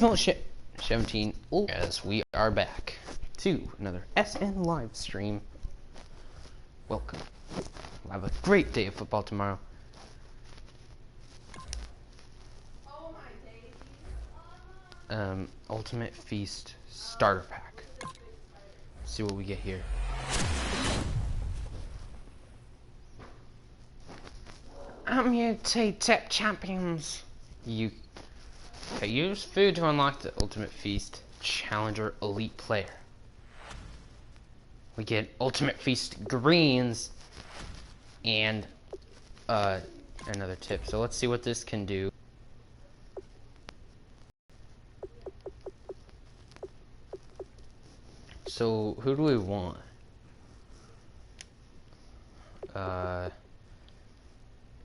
NFL 17, as we are back to another SN live stream. Welcome. We'll have a great day of football tomorrow. Ultimate Feast starter pack. Let's see what we get here. I'm your T-Tech champions. You use food to unlock the Ultimate Feast Challenger Elite Player. We get Ultimate Feast greens and another tip. So let's see what this can do. So who do we want?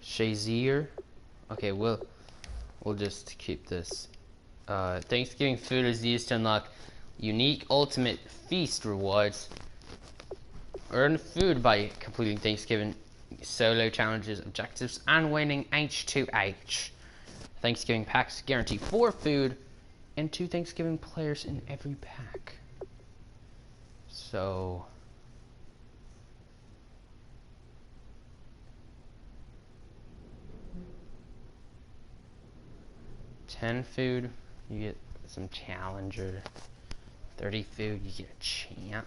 Shazier. Okay, we'll just keep this. Thanksgiving food is used to unlock unique Ultimate Feast rewards. Earn food by completing Thanksgiving solo challenges, objectives, and winning H2H. Thanksgiving packs guarantee 4 food and 2 Thanksgiving players in every pack. So 10 food, you get some Challenger. 30 food, you get a champ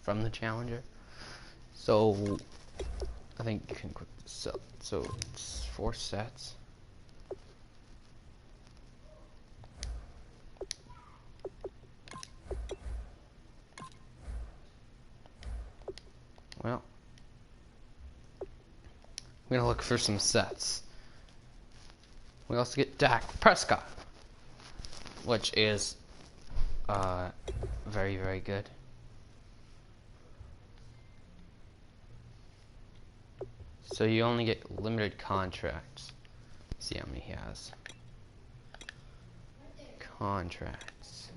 from the Challenger. So I think you can quick sell. So it's 4 sets. Well, we're gonna look for some sets. We also get Dak Prescott, which is very, very good. So you only get limited contracts. Let's see how many he has. Contracts.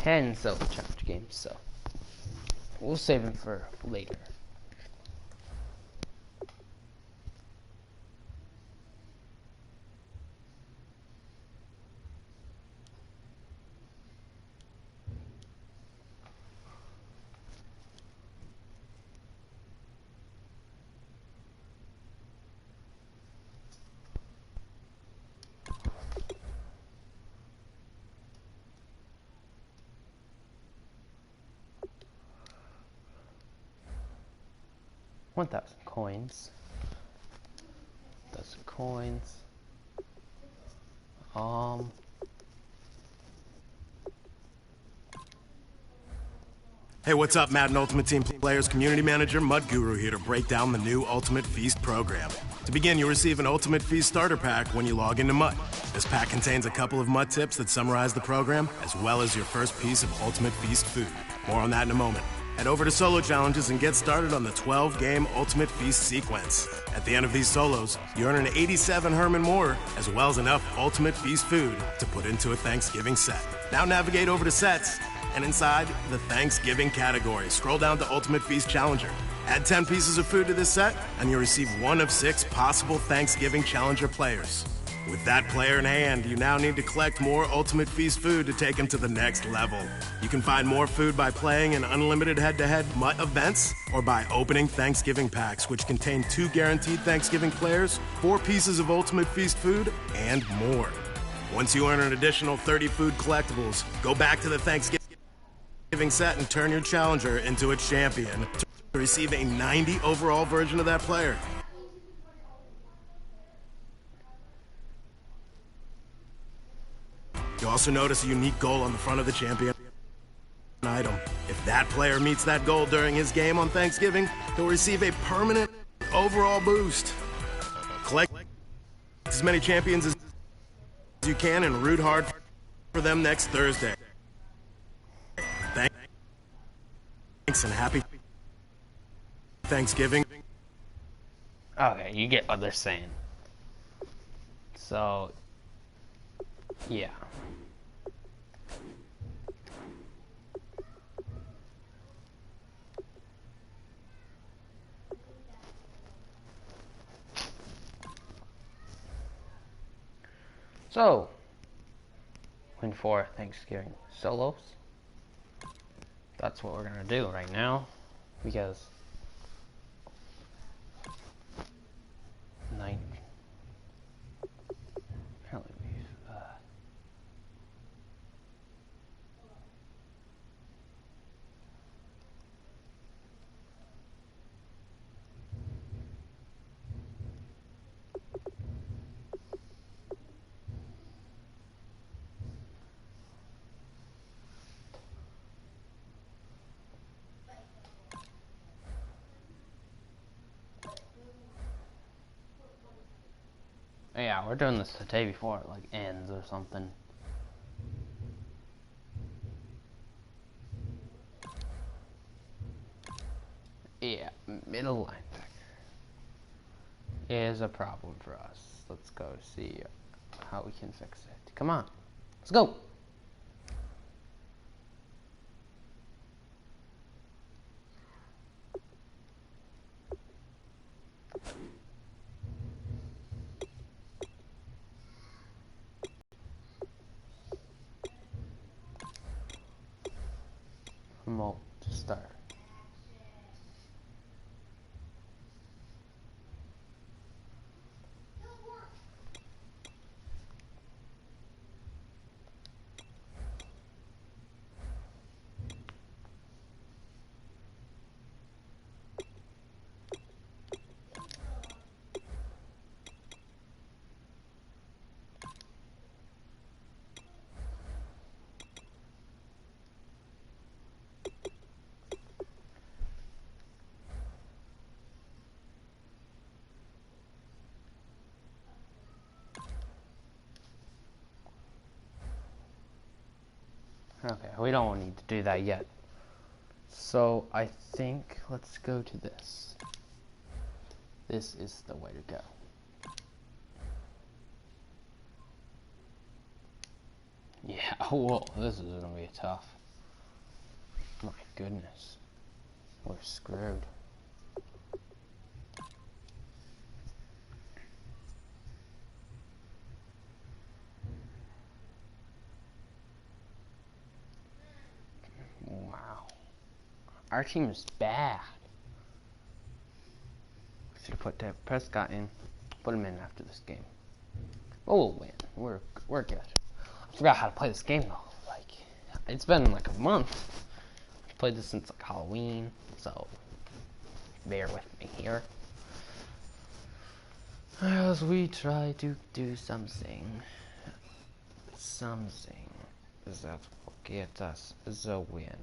Ten solo challenge games, so we'll save them for later. $1,000 coins. 1,000 coins. Hey, what's up, Madden Ultimate Team Players Community Manager Mud Guru here to break down the new Ultimate Feast program. To begin, you'll receive an Ultimate Feast starter pack when you log into Mud. This pack contains a couple of Mud tips that summarize the program, as well as your first piece of Ultimate Feast food. More on that in a moment. Head over to Solo Challenges and get started on the 12-game Ultimate Feast sequence. At the end of these solos, you earn an 87 Herman Moore, as well as enough Ultimate Feast food to put into a Thanksgiving set. Now navigate over to Sets, and inside the Thanksgiving category, scroll down to Ultimate Feast Challenger. Add 10 pieces of food to this set, and you'll receive 1 of 6 possible Thanksgiving Challenger players. With that player in hand, you now need to collect more Ultimate Feast food to take him to the next level. You can find more food by playing in unlimited head-to-head MUT events or by opening Thanksgiving packs, which contain 2 guaranteed Thanksgiving players, 4 pieces of Ultimate Feast food, and more. Once you earn an additional 30 food collectibles, go back to the Thanksgiving set and turn your challenger into a champion to receive a 90 overall version of that player. You'll also notice a unique goal on the front of the champion item. If that player meets that goal during his game on Thanksgiving, he'll receive a permanent overall boost. Collect as many champions as you can and root hard for them next Thursday. Thanks and happy Thanksgiving. Okay, you get what they're saying. So, yeah. So, win for Thanksgiving solos. That's what we're gonna do right now, because 9. Apparently we've. Yeah, we're doing this the day before it like ends or something. Yeah, middle linebacker is a problem for us. Let's go see how we can fix it. Come on, let's go. Remote to start. Okay, we don't need to do that yet. So I think let's go to this. This is the way to go. Yeah, whoa, this is gonna be tough. My goodness. We're screwed. Wow. Our team is bad. Should have put Dak Prescott in. Put him in after this game. But we'll win. We're good. I forgot how to play this game though. Like, it's been like a month. I've played this since like Halloween, so bear with me here. As we try to do something that will get us the win.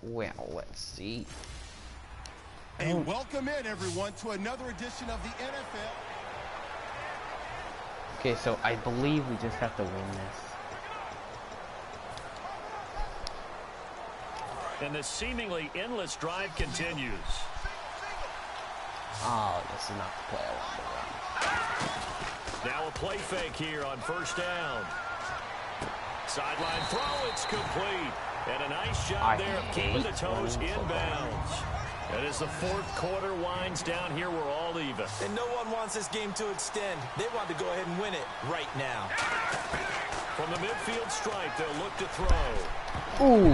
Well, let's see. Hey, welcome in, everyone, to another edition of the NFL. Okay, so I believe we just have to win this. And the seemingly endless drive continues. Oh, this is not the play I want to run. Now a play fake here on first down. Sideline throw, it's complete. And a nice job there of keeping the toes inbounds. And as the fourth quarter winds down here, we're all even. And no one wants this game to extend. They want to go ahead and win it right now. From the midfield stripe, they'll look to throw. Ooh,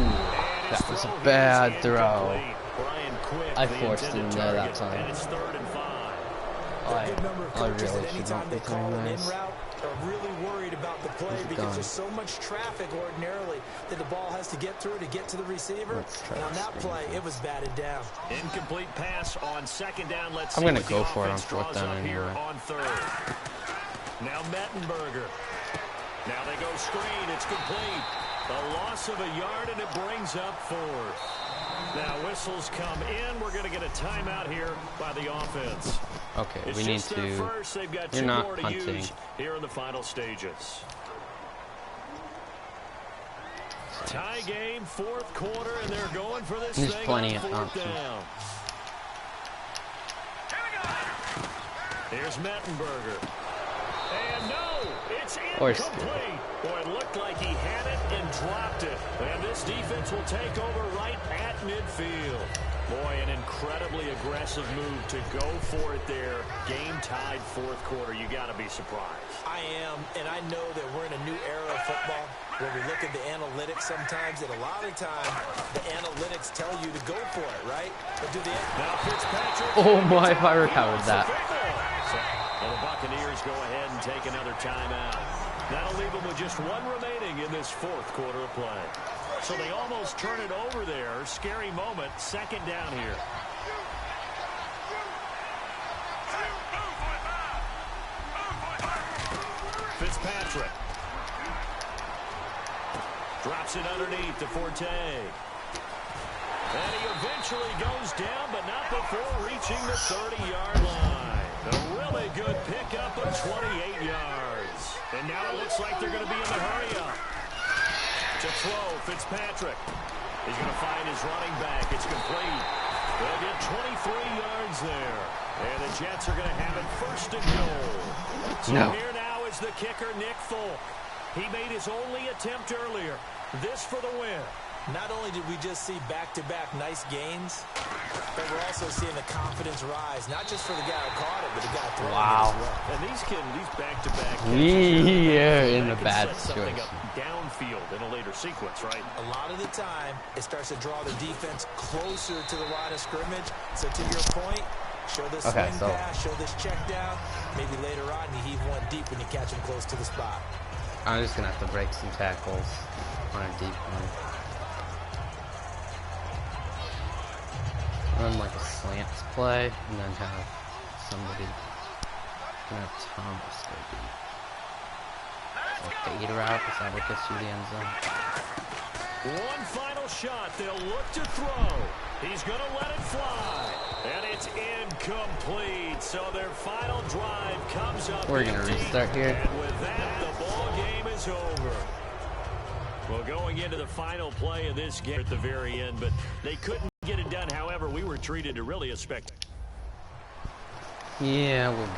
that was a bad throw. I forced him there that time. And it's 3rd and 5. I really should not be doing this. Are really worried about the play because there's so much traffic ordinarily that the ball has to get through to get to the receiver. And on that play, it was batted down. Incomplete pass on 2nd down. Let's I'm see gonna what go the for it on offense 4th draws down up here anyway. on 3rd. Now Mettenberger. Now they go screen. It's complete. A loss of a yard, and it brings up 4th. Now whistles come in. We're going to get a timeout here by the offense. Okay, It's we need just their to. first. They've got You're 2 not more to hunting. use here in the final stages. So Tie game, fourth quarter, and they're going for this There's thing plenty on of fourth options. down. Here's Mettenberger. And no, it's incomplete. Boy, it looked like he had it and dropped it. And this defense will take over right at midfield. Boy, an incredibly aggressive move to go for it there. Game tied fourth quarter. You got to be surprised. I am, and I know that we're in a new era of football where we look at the analytics sometimes, and a lot of the time the analytics tell you to go for it, right? But do the now Fitzpatrick. Oh my, if I recovered that. So the Buccaneers go ahead and take another timeout. That'll leave them with just one remaining in this fourth quarter of play. So they almost turn it over there. Scary moment. Second down here. Fitzpatrick. Drops it underneath to Forte. And he eventually goes down, but not before reaching the 30-yard line. A really good pickup of 28 yards. And now it looks like they're going to be in the hurry-up. To throw, Fitzpatrick. He's going to find his running back. It's complete. They'll get 23 yards there. And the Jets are going to have it first and goal. So here now is the kicker, Nick Folk. He made his only attempt earlier. This for the win. Not only did we just see back-to-back nice gains, but we're also seeing the confidence rise, not just for the guy who caught it, but the guy throwing it as well. And these back-to-back Yeah, in a bad situation. situation. Downfield in a later sequence, right? A lot of the time, it starts to draw the defense closer to the line of scrimmage. So to your point, show this swing pass, show this check down. Maybe later on, you heave one deep when you catch him close to the spot. I'm just going to have to break some tackles on a deep one. Run like a slants play, and then have somebody, have Thomas go deep. So fade route, is that what gets you the end zone? One final shot, they'll look to throw. He's going to let it fly. And it's incomplete, so their final drive comes up. We're going to restart here. And with that, the ball game is over. Well, going into the final play of this game at the very end, but they couldn't get it done. However, we were treated to really a spectacle. Yeah, we'll get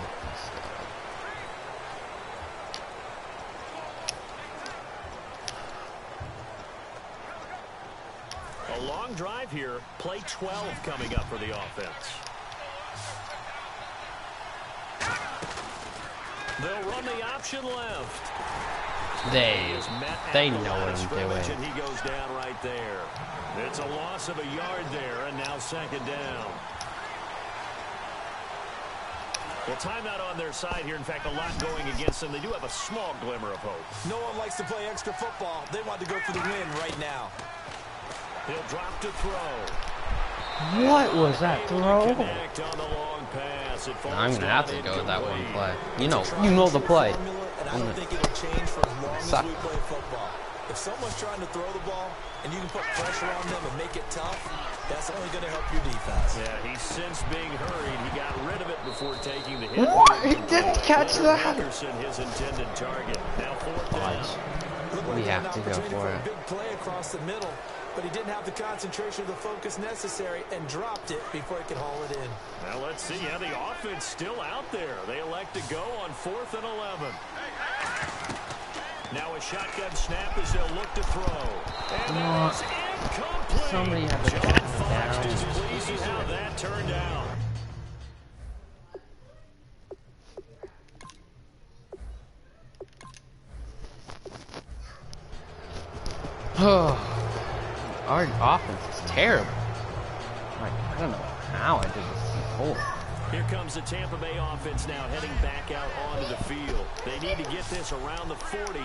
this. A long drive here. Play 12 coming up for the offense. They'll run the option left. They know what I'm doing. And he goes down right there. It's a loss of a yard there, and now second down. Well, timeout on their side here. In fact, a lot going against them. They do have a small glimmer of hope. No one likes to play extra football. They want to go for the win right now. He'll drop to throw. What was that throw? I'm going to have to go with that one play. You know the play. And I don't think it'll change for as long as we play football. If someone's trying to throw the ball and you can put pressure on them and make it tough, that's only going to help your defense. Yeah, he's since being hurried. He got rid of it before taking the hit. What? He didn't catch that. Anderson, his intended target. Now fourth down. We have to go for it. A big play across the middle, but he didn't have the concentration or the focus necessary and dropped it before he could haul it in. Now let's see. Yeah, the offense still out there. They elect to go on 4th and 11. Now a shotgun snap as they'll look to throw. And that is incomplete. Somebody had to John back Fox down. displeased with how that turned out. Our offense is terrible. Like, I don't know how I did this before. Here comes the Tampa Bay offense now heading back out onto the field. They need to get this around the 40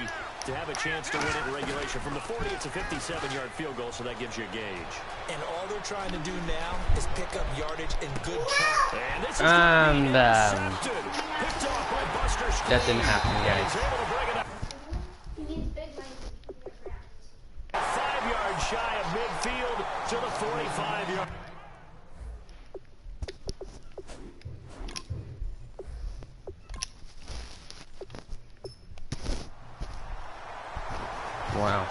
to have a chance to win it in regulation. From the 40, it's a 57-yard field goal, so that gives you a gauge. And all they're trying to do now is pick up yardage in good chunk. And this is that didn't happen, guys. 5 yards shy of midfield to the 45-yard. Wow.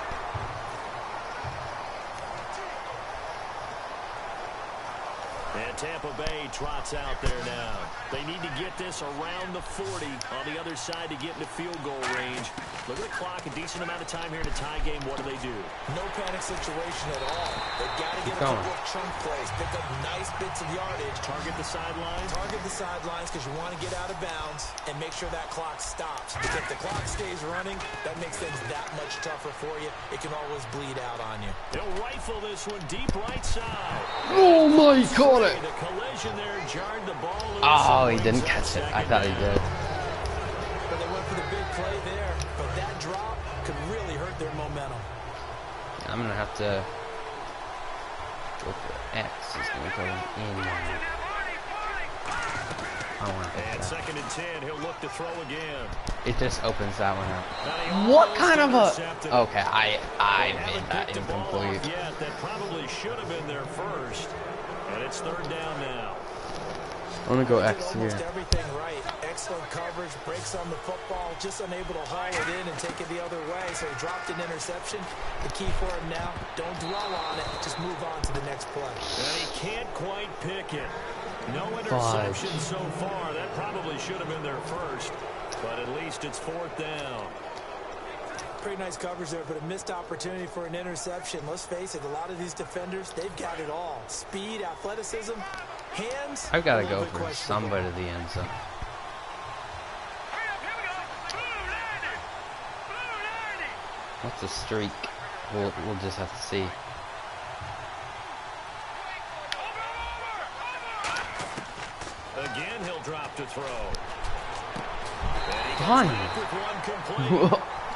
Tampa Bay trots out there now. They need to get this around the 40 on the other side to get into field goal range. Look at the clock, a decent amount of time here in a tie game. What do? No panic situation at all. They've got to get a couple of chunk plays, pick up nice bits of yardage. Target the sidelines. Target the sidelines because you want to get out of bounds and make sure that clock stops. Because if the clock stays running, that makes things that much tougher for you. It can always bleed out on you. They'll rifle this one deep right side. Oh my God! The collision there jarred the ball loose. Oh, he didn't catch it. I thought he did. But they went for the big play there. But that drop could really hurt their momentum. I'm gonna have to go for X. He's gonna go in. I don't want to. And 2nd and 10, he'll look to throw again. It just opens that one up. What kind of a? Okay, I made that incomplete. Yeah, that probably should have been there first. And it's 3rd down now. I'm gonna go X here. Almost everything right. Excellent coverage, breaks on the football, just unable to haul it in and take it the other way. So he dropped an interception. The key for him now, don't dwell on it, just move on to the next play. And he can't quite pick it. No interception so far. That probably should have been there first. But at least it's 4th down. Pretty nice coverage there, but a missed opportunity for an interception. Let's face it, a lot of these defenders, they've got it all. Speed, athleticism, hands. I've got to go for somebody to the end zone. What's the streak? We'll just have to see. Again, he'll drop to throw. Fine.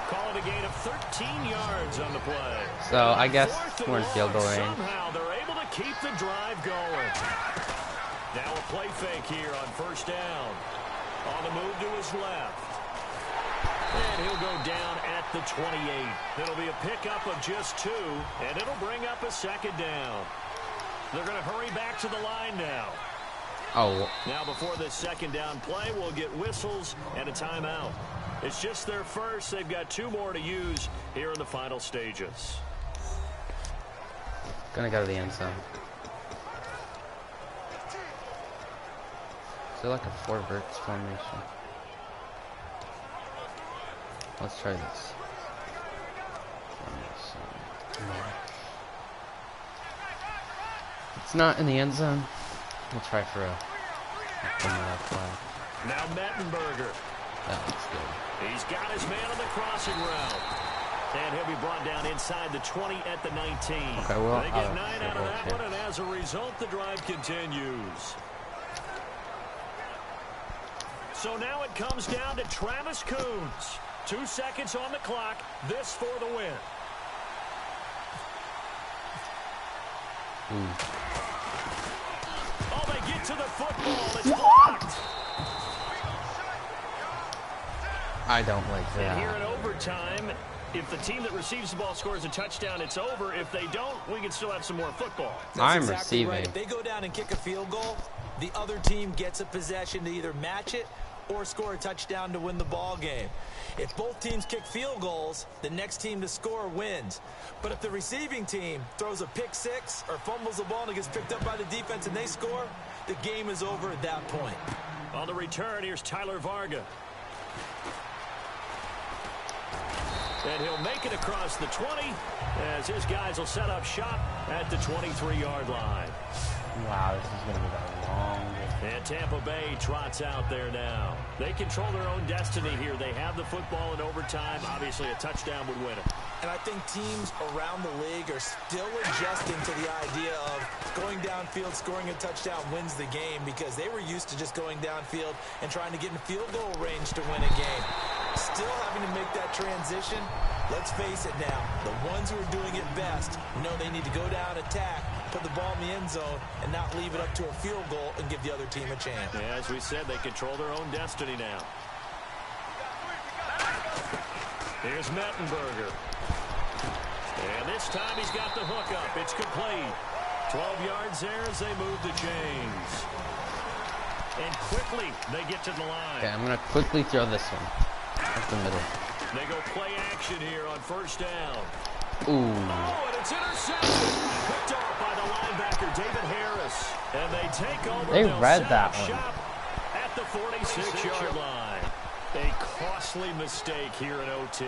Call it a gain of 13 yards on the play. So I guess we're in field goal range. Somehow they're able to keep the drive going. Now a play fake here on 1st down. On the move to his left. And he'll go down at the 28. It'll be a pickup of just 2, and it'll bring up a 2nd down. They're going to hurry back to the line now. Oh. Now before this 2nd down play, we'll get whistles and a timeout. It's just their first. They've got 2 more to use here in the final stages. Gonna go to the end zone. Is it like a 4 verts formation? Let's try this. No. It's not in the end zone. We'll try for a play. Now Mettenberger. That looks good. He's got his man on the crossing route. And he'll be brought down inside the 20 at the 19. Okay, well, they get 9 out of that one, and as a result, the drive continues. So now it comes down to Travis Coons. 2 seconds on the clock. This for the win. Oh, they get to the football. It's blocked. I don't like that. And here in overtime, if the team that receives the ball scores a touchdown, it's over. If they don't, we can still have some more football. I'm exactly receiving. Right. If they go down and kick a field goal, the other team gets a possession to either match it or score a touchdown to win the ball game. If both teams kick field goals, the next team to score wins. But if the receiving team throws a pick 6 or fumbles the ball and it gets picked up by the defense and they score, the game is over at that point. On the return, here's Tyler Varga. And he'll make it across the 20 as his guys will set up shop at the 23-yard line. Wow, this is going to be a long game. And Tampa Bay trots out there now. They control their own destiny here. They have the football in overtime. Obviously, a touchdown would win it. And I think teams around the league are still adjusting to the idea of going downfield, scoring a touchdown wins the game because they were used to just going downfield and trying to get in field goal range to win a game. Still having to make that transition. Let's face it now, the ones who are doing it best know they need to go down, attack, put the ball in the end zone, and not leave it up to a field goal and give the other team a chance. Yeah, as we said, they control their own destiny now. Here's Mettenberger. And this time he's got the hook up. It's complete. 12 yards there as they move the chains. And quickly they get to the line. Okay, I'm going to quickly throw this one. Up the middle. They go play action here on 1st down. Ooh. Oh, and it's intercepted. Picked off by the linebacker, David Harris. And they take over. They read that one. At the 46-yard line. A costly mistake here in OT.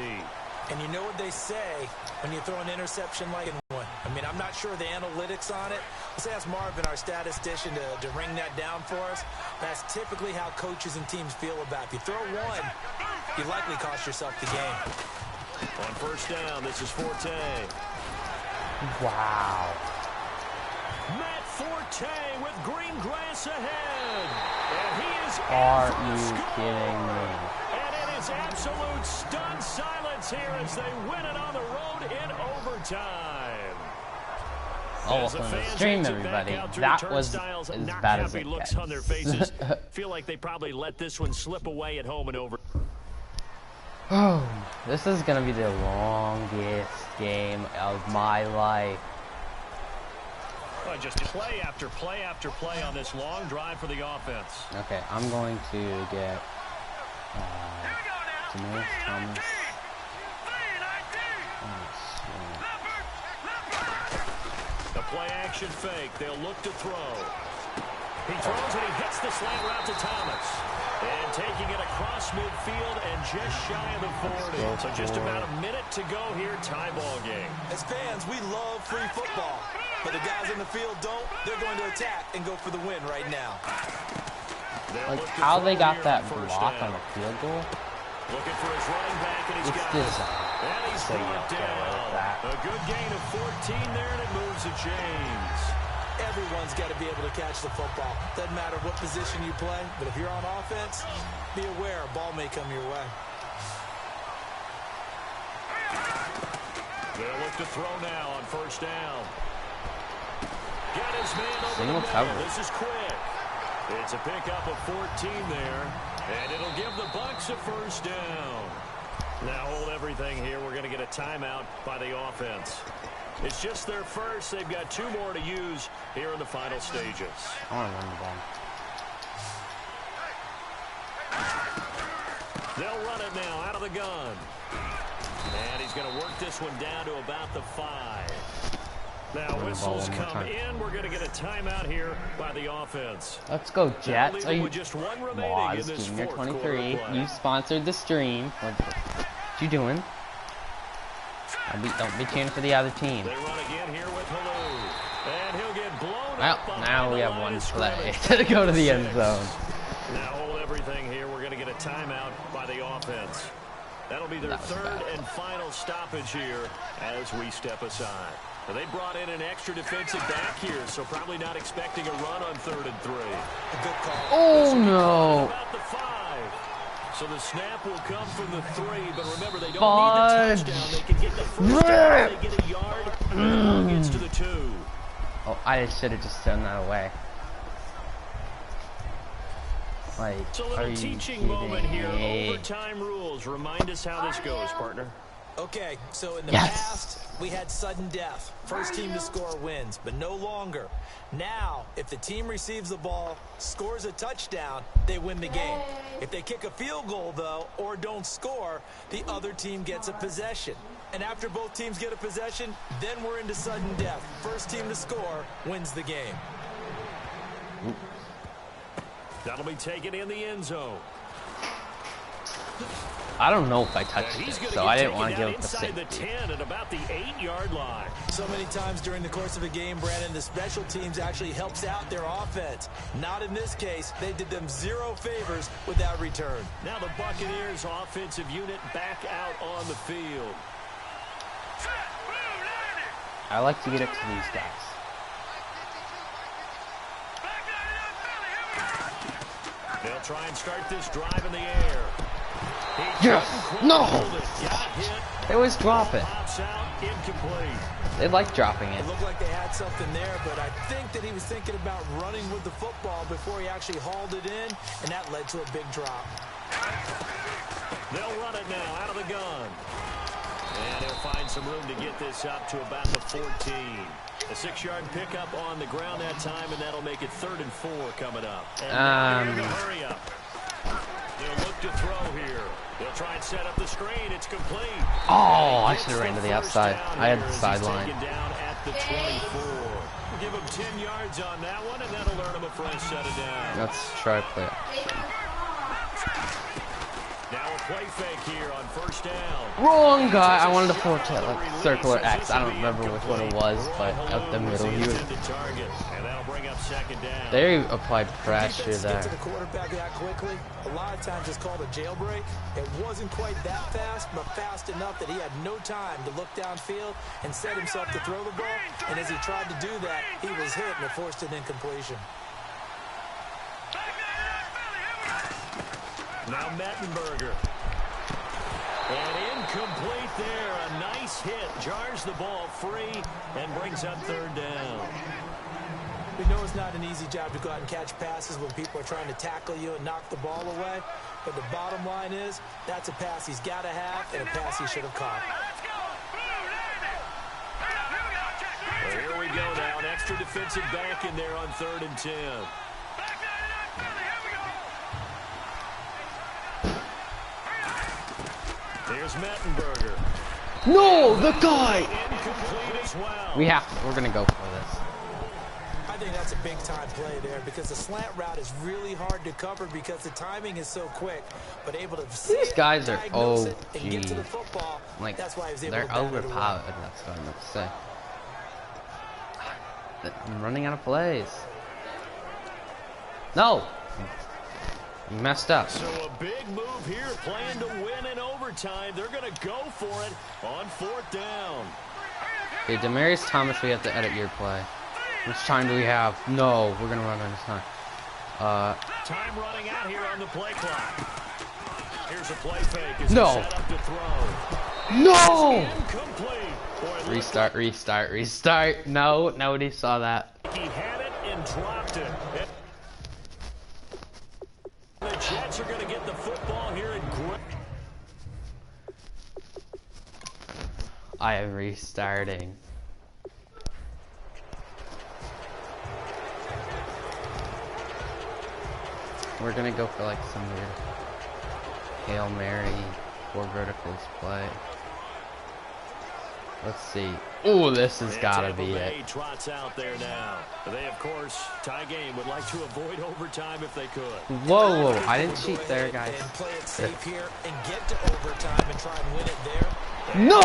And you know what they say when you throw an interception like one. I mean, I'm not sure of the analytics on it. Let's ask Marvin, our statistician, to ring that down for us. That's typically how coaches and teams feel about it. If you throw one, you likely cost yourself the game. On first down, this is Forte. Wow. Matt Forte with green grass ahead. And he is Are you kidding me? And it is absolute stunned silence here as they win it on the road in overtime. Oh, from the stream, everybody. That was as bad as it looks gets. on their faces. Feel like they probably let this one slip away at home and over. Oh, this is gonna be the longest game of my life. Well, just play after play after play on this long drive for the offense. Okay, I'm going to get Thomas. The play action fake. They'll look to throw. He throws and he hits the slant route to Thomas. And taking it across midfield and just shy of the 40. So just about a minute to go here, tie ball game. As fans, we love free football. But the guys in the field don't. They're going to attack and go for the win right now. Like how they got that block on the field goal. Looking for his running back, and he's got it. And he's brought down. A good gain of 14 there, and it moves the chains. Everyone's got to be able to catch the football. Doesn't matter what position you play, but if you're on offense, be aware a ball may come your way. They'll look to throw now on first down. Got his man over Single the cover. This is quick. It's a pickup of 14 there, and it'll give the Bucs a first down. Now hold everything here. We're going to get a timeout by the offense. It's just their first. They've got 2 more to use here in the final stages. I want to run the ball. They'll run it now out of the gun. And he's going to work this one down to about the 5. Now whistles come in. We're going to get a timeout here by the offense. Let's go, Jets. Are you just one remaining in this Junior fourth 23? You sponsored the stream. What you doing? Don't be cheering for the other team. They run again here with Halou. And he'll get blown Well, up now we have one play to go to the end zone. Now hold everything here. We're going to get a timeout by the offense. That'll be their third and final stoppage here as we step aside. Now, they brought in an extra defensive back here, so probably not expecting a run on 3rd and 3. A good call. Oh, no. About the 5. So the snap will come from the 3, but remember, they don't need the touchdown. They can get the first down. They get a yard, and gets to the 2. Oh, I should have just thrown that away. Like, it's a little teaching moment here. Overtime rules. Remind us how this goes, partner. Okay, so in the past, we had sudden death. First team to score wins, but no longer. Now, if the team receives the ball, scores a touchdown, they win the game. If they kick a field goal, though, or don't score, the other team gets a possession. And after both teams get a possession, then we're into sudden death. First team to score wins the game. That'll be taken in the end zone. I don't know if I touched it, so I didn't want to give it the inside the 10 at about the 8-yard line. So many times during the course of a game, Brandon, the special teams actually helps out their offense. Not in this case. They did them 0 favors with that return. Now the Buccaneers offensive unit back out on the field. I like to get it to these guys. They'll try and start this drive in the air. Yes! No! They always drop it. They like dropping it. It looked like they had something there, but I think that he was thinking about running with the football before he actually hauled it in, and that led to a big drop. They'll run it now out of the gun. And he'll find some room to get this up to about the 14. A 6-yard pickup on the ground that time, and that'll make it 3rd and 4 coming up. And now hurry up. They'll look to throw here. They'll Try and set up the screen. It's complete. Oh, I should have ran to the outside. I had the sideline. Down at the 24. We'll give him 10 yards on that one, and that'll earn him a fresh set of down. Let's try to play it. Now a play fake here on first down. Wrong guy. I wanted to force it, like circle or X. I don't remember which one it was, but out the middle he was. And that'll bring up second down. They applied pressure Get there. to the quarterback that quickly. A lot of times it's called a jailbreak. It wasn't quite that fast, but fast enough that he had no time to look downfield and set himself to throw the ball. And as he tried to do that, he was hit and it forced an incompletion. Now Mettenberger. And incomplete there. A nice hit. Jars the ball free and brings up third down. We know it's not an easy job to go out and catch passes when people are trying to tackle you and knock the ball away. But the bottom line is, that's a pass he's got to have and a pass he should have caught. Well, here we go now. An extra defensive back in there on 3rd and 10. Here's Mettenberger. No, the guy. Incomplete as well. We're gonna go for this. I think that's a big-time play there because the slant route is really hard to cover because the timing is so quick. But able to see These guys are and get to the football. Like that's why he was able they're to bat it away. overpowered. That's what I meant to say. I'm running out of plays. No. You messed up. So a big move here, playing to win in overtime. They're going to go for it on 4th down. Okay, Demarius Thomas, we have to edit your play. How much time do we have? No, we're going to run out of time. Time running out here on the play clock. Here's a play fake. Is No. set up to throw. No! Incomplete. Boy, Restart. No, nobody saw that. he had it and dropped it. The Jets are going to get the football here in grip. I am restarting. We're gonna go for like some weird Hail Mary, 4 verticals play. Let's see. Oh, this has gotta be it. Trots out there now. They, of course, tie game would like to avoid overtime if they could. Whoa, I didn't cheat there, guys. And play it safe here and get to overtime and try and win it there. No!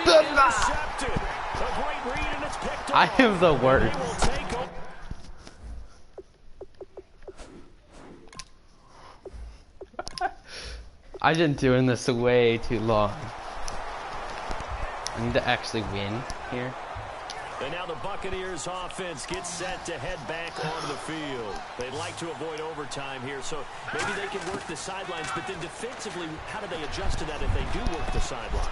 Intercepted. A great read and it's picked up. I am the worst. They will take over. I've been doing this way too long. I need to actually win here. And now the Buccaneers offense gets set to head back onto the field. They'd like to avoid overtime here, so maybe they can work the sidelines, but then defensively, how do they adjust to that if they do work the sideline?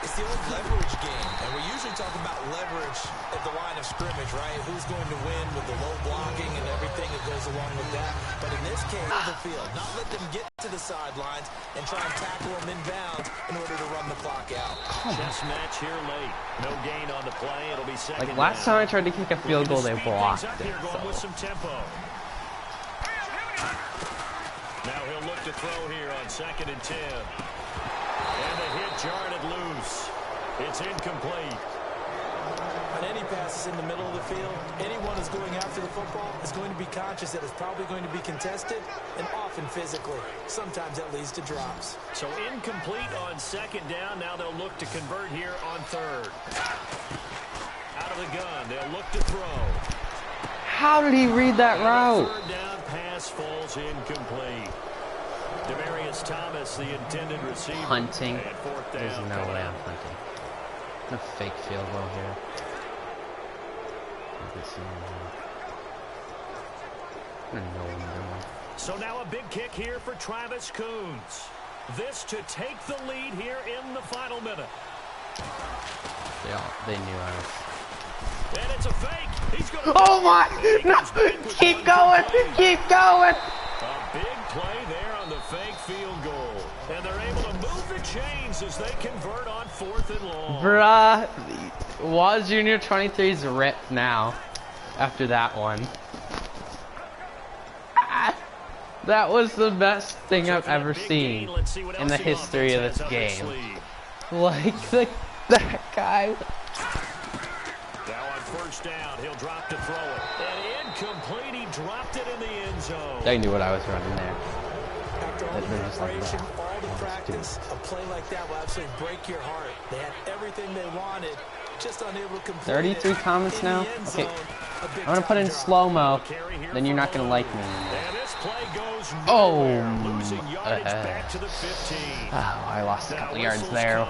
It's the old leverage game, and we usually talk about leverage at the line of scrimmage, right? Who's going to win with the low blocking and everything that goes along with that. But in this case, the field, not let them get to the sidelines and try and tackle them inbounds in order to run the clock out. Chess match here late. No gain on the play. It'll be second Like last time I tried to kick a field goal, they blocked it. Going with some tempo. Now he'll look to throw here on 2nd and 10. And the hit jarred it loose. It's incomplete. On any passes in the middle of the field, anyone who's going after the football is going to be conscious that it's probably going to be contested and often physically. Sometimes that leads to drops. So incomplete on 2nd down. Now they'll look to convert here on 3rd. Out of the gun, they'll look to throw. How did he read that route? 3rd down pass falls incomplete. Demarius Thomas, the intended receiver. Hunting. And 4th down. There's no way I'm hunting. A fake field goal here. I don't know what I'm doing. So now a big kick here for Travis Coons. This to take the lead here in the final minute. They knew I was. And it's a fake. He's going to... Oh my! No! Keep going! Keep going! A big play there on the fake field goal. And they're able to move the chains as they convert on 4th and long. Bruh. Waz Jr. 23's ripped now. After that one. That was the best thing I've ever seen in the history of this game. Like, that guy. Now on first down, he'll drop to throw it. And incomplete, he dropped it in the end zone. They knew what I was running there. After all the preparation, all the practice, a play like that will absolutely break your heart. They had everything they wanted, just unable to complete 33 comments now? Okay, I'm gonna put in slow-mo, then you're not gonna like me anymore. Oh, I lost a couple yards there.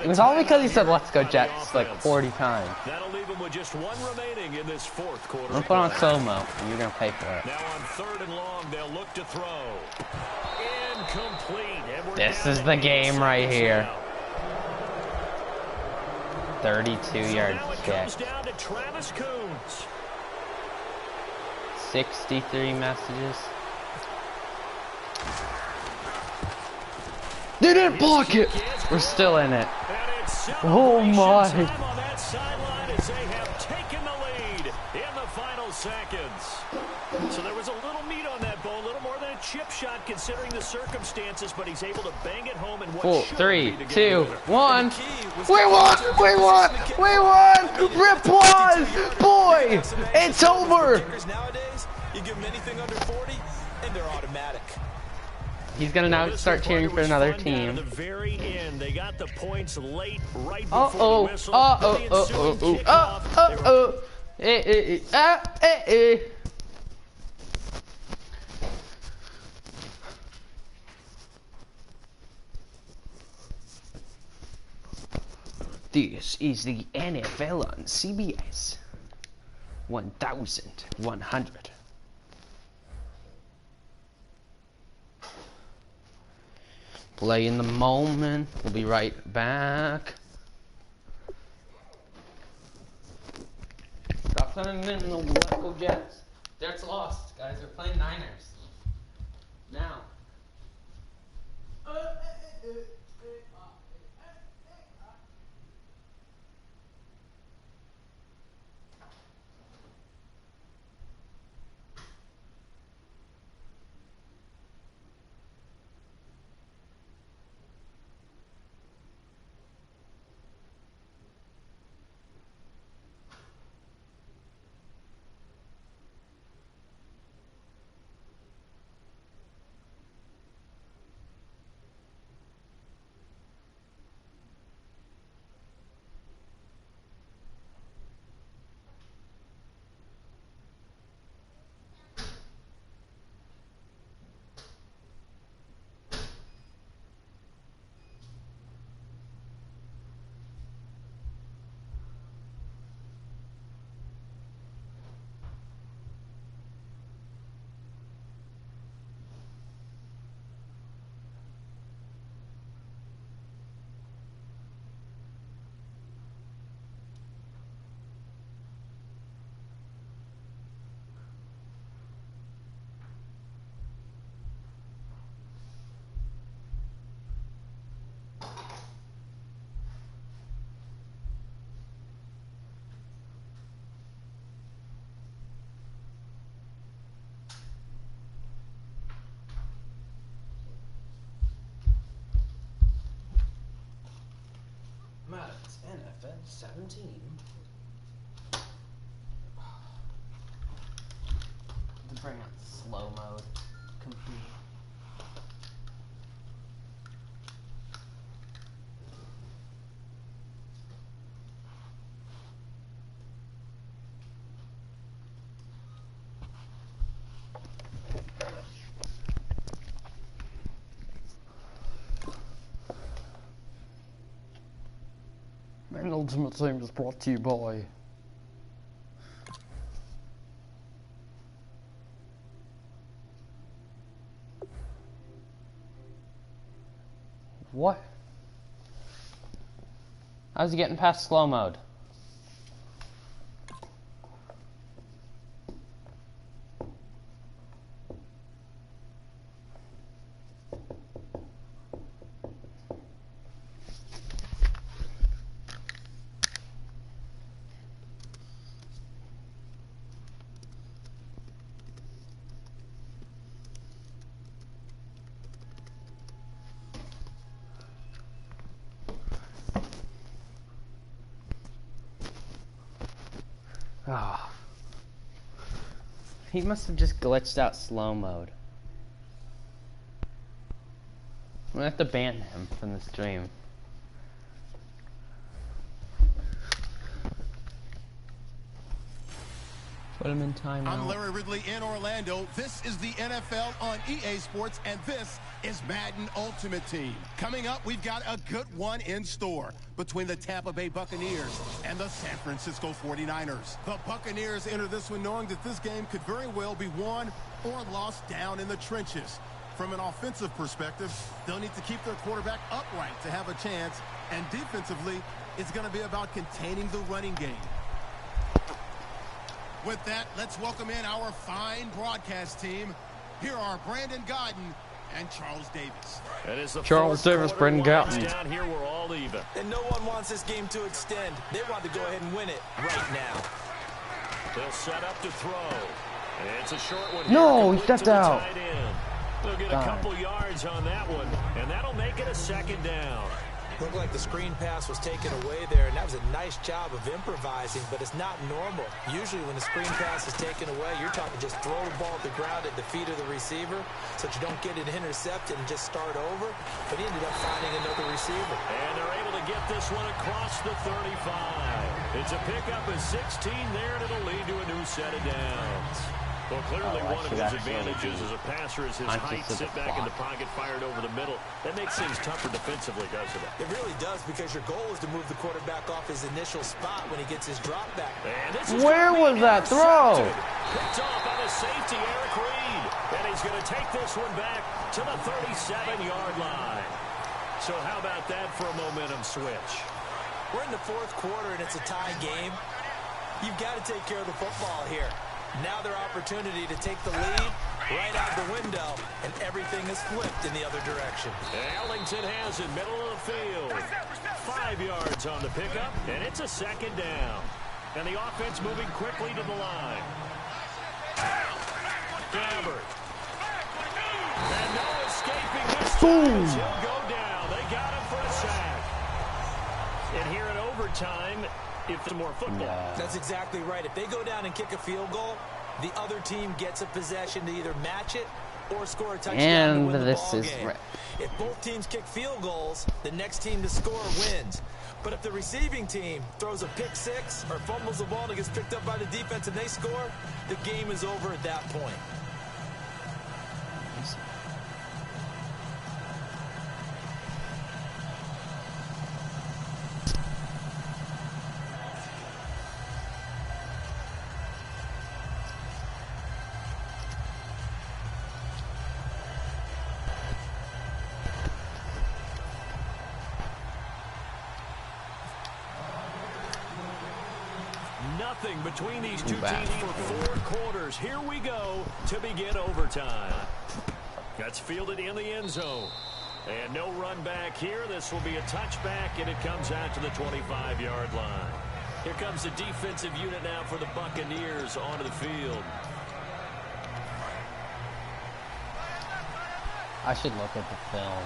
It was all because he said "Let's go Jets" like 40 times. That'll leave him with just one remaining in this fourth quarter. I'm gonna put on slow-mo, and you're gonna pay for it. Now on third and long, they'll look to throw. Incomplete. This is the game right here. 32-yard kick. 63 messages. They didn't block it! We're still in it. Oh my. So there was a little meat on that ball, a little more than a chip shot considering the circumstances, but he's able to bang it home in what 3, 2, 1. We won! We won! We won! Applause! Boy! It's over! Nowadays, you give them anything under 40, and they're automatic. He's gonna now start cheering for another team. The very end, they got the points late, right before the whistle. This is the NFL on CBS. 1100. Play in the moment. We'll be right back. Stop sending in the Let's Go Jets. Jets lost, guys. They're playing Niners. Now. Madden's NFL 17. To bring out slow mode. Complete. Madden Ultimate Team is brought to you by what? How's he getting past slow mode? He must have just glitched out slow mode. I'm gonna have to ban him from the stream. Put him in timeout. I'm Larry Ridley in Orlando. This is the NFL on EA Sports, and this is Madden Ultimate Team. Coming up, we've got a good one in store between the Tampa Bay Buccaneers and the San Francisco 49ers. The Buccaneers enter this one knowing that this game could very well be won or lost down in the trenches. From an offensive perspective, they'll need to keep their quarterback upright to have a chance, and defensively, it's going to be about containing the running game. With that, let's welcome in our fine broadcast team. Here are Brandon Godden and Charles Davis. Charles Davis, Brandon Godden. Down here, we're all even. And no one wants this game to extend. They want to go ahead and win it right now. They'll set up to throw. It's a short one. No, he stepped out. They'll get a couple yards on that one, and that'll make it a second down. Looked like the screen pass was taken away there, and that was a nice job of improvising, but it's not normal. Usually when the screen pass is taken away, you're talking just throw the ball at the ground at the feet of the receiver so that you don't get it intercepted and just start over. But he ended up finding another receiver. And they're able to get this one across the 35. It's a pickup of 16 there, and it'll lead to a new set of downs. Well, clearly one of his advantages as a passer is his height, sit back in the pocket, fired over the middle. That makes things tougher defensively, doesn't it? It really does, because your goal is to move the quarterback off his initial spot when he gets his drop back. Where was that throw? Picked off on a safety, Eric Reed. And he's going to take this one back to the 37-yard line. So how about that for a momentum switch? We're in the fourth quarter, and it's a tie game. You've got to take care of the football here. Now their opportunity to take the lead right out the window, and everything is flipped in the other direction. Ellington has it, middle of the field. 5 yards on the pickup, and it's a second down. And the offense moving quickly to the line. Gabbert. And no escaping this time. He'll go down. They got him for a sack. And here in overtime, if some more football. That's exactly right. If they go down and kick a field goal, the other team gets a possession to either match it or score a touchdown to win the ball game. If both teams kick field goals, the next team to score wins. But if the receiving team throws a pick six or fumbles the ball and it gets picked up by the defense and they score, the game is over at that point. Nothing between these two teams for 4 quarters. Here we go to begin overtime. That's fielded in the end zone. And no run back here. This will be a touchback, and it comes out to the 25-yard line. Here comes the defensive unit now for the Buccaneers onto the field. I should look at the film.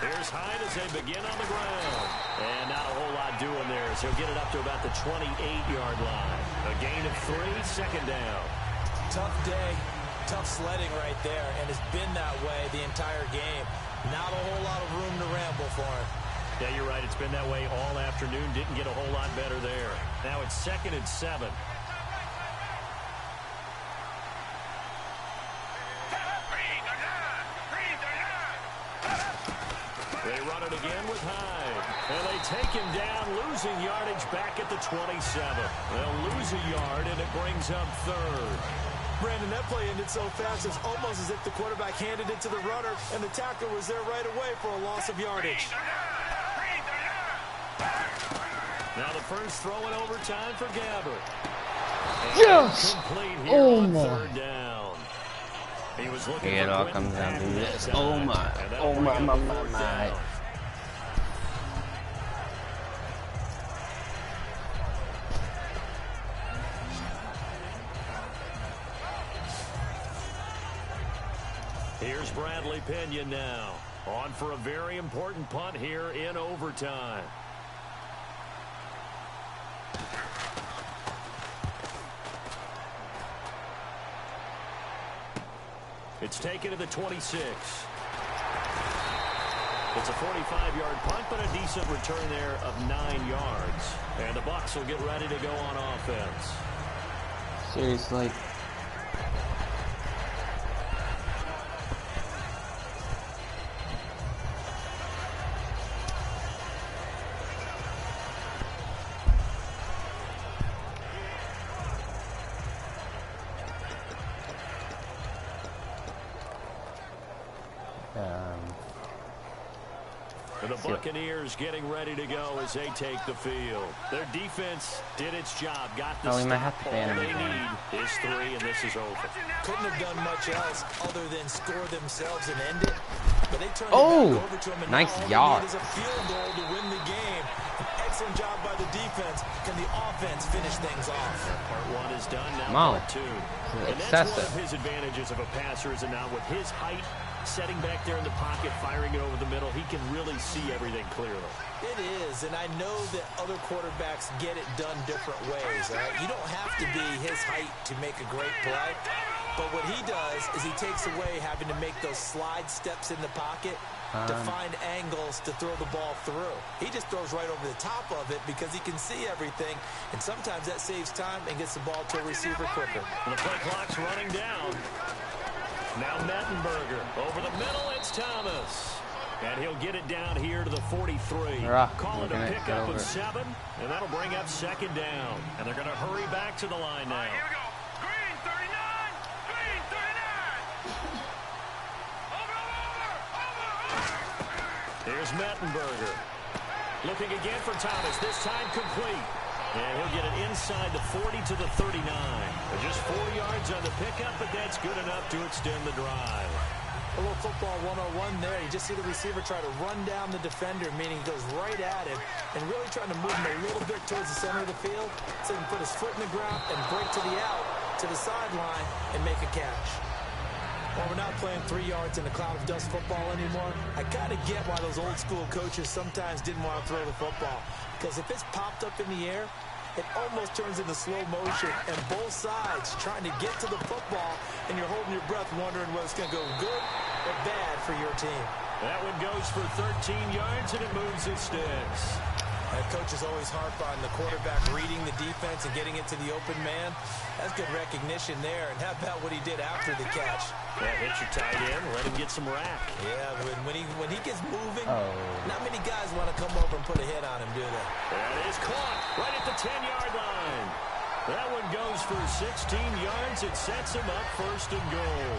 Here's Hyde as they begin on the ground. And not a whole lot doing there as he'll get it up to about the 28-yard line. A gain of 3, second down. Tough day, tough sledding right there, and it's been that way the entire game. Not a whole lot of room to ramble for him. Yeah, you're right. It's been that way all afternoon. Didn't get a whole lot better there. Now it's 2nd and 7. They run it again with Hyde. And they take him down, losing yardage back at the 27. They'll lose a yard, and it brings up 3rd. Brandon, that play ended so fast, it's almost as if the quarterback handed it to the runner, and the tackler was there right away for a loss of yardage. Now the first throw in overtime for Gabbert. Yes! Oh, my. 3rd down. He was looking it all comes down to this. Oh my. Oh my. Here's Bradley Pinion now. On for a very important punt here in overtime. It's taken to the 26. It's a 45-yard punt, but a decent return there of 9 yards. And the Bucs will get ready to go on offense. Seriously. And the Buccaneers getting ready to go as they take the field. Their defense did its job. Got the stop. All they need is 3, and this is over. Couldn't have done much else other than score themselves and end it. But they turned it back over to him, and nice now all yard. they need is a field goal to win the game. An excellent job by the defense. Can the offense finish things off? Part 1 is done. Now part 2. And that's one of his advantages of a passer, is now with his height, setting back there in the pocket, firing it over the middle, he can really see everything clearly. It is, and I know that other quarterbacks get it done different ways. All right? You don't have to be his height to make a great play, but what he does is he takes away having to make those slide steps in the pocket to find angles to throw the ball through. He just throws right over the top of it because he can see everything, and sometimes that saves time and gets the ball to a receiver quicker. And the play clock's running down. Now Mettenberger over the middle. It's Thomas. And he'll get it down here to the 43. Call it a pickup of 7. And that'll bring up 2nd down. And they're going to hurry back to the line now. Here we go. Green 39. Green 39. Over. Here's Mettenberger. Looking again for Thomas. This time complete. And he'll get it inside the 40 to the 39. Just 4 yards on the pickup, but that's good enough to extend the drive. A little football 101 there. You just see the receiver try to run down the defender, meaning he goes right at him and really trying to move him a little bit towards the center of the field so he can put his foot in the ground and break to the out, to the sideline, and make a catch. While we're not playing 3 yards in a cloud of dust football anymore, I kind of get why those old school coaches sometimes didn't want to throw the football. Because if it's popped up in the air, it almost turns into slow motion, and both sides trying to get to the football, and you're holding your breath wondering whether it's going to go good or bad for your team. That one goes for 13 yards, and it moves the sticks. Coaches always harp on the quarterback reading the defense and getting it to the open man. That's good recognition there. And how about what he did after the catch? Yeah, hit your tight end, let him get some rack. Yeah, when he gets moving, not many guys want to come over and put a hit on him, do they? That is caught right at the 10-yard line. That one goes for 16 yards. It sets him up 1st and goal.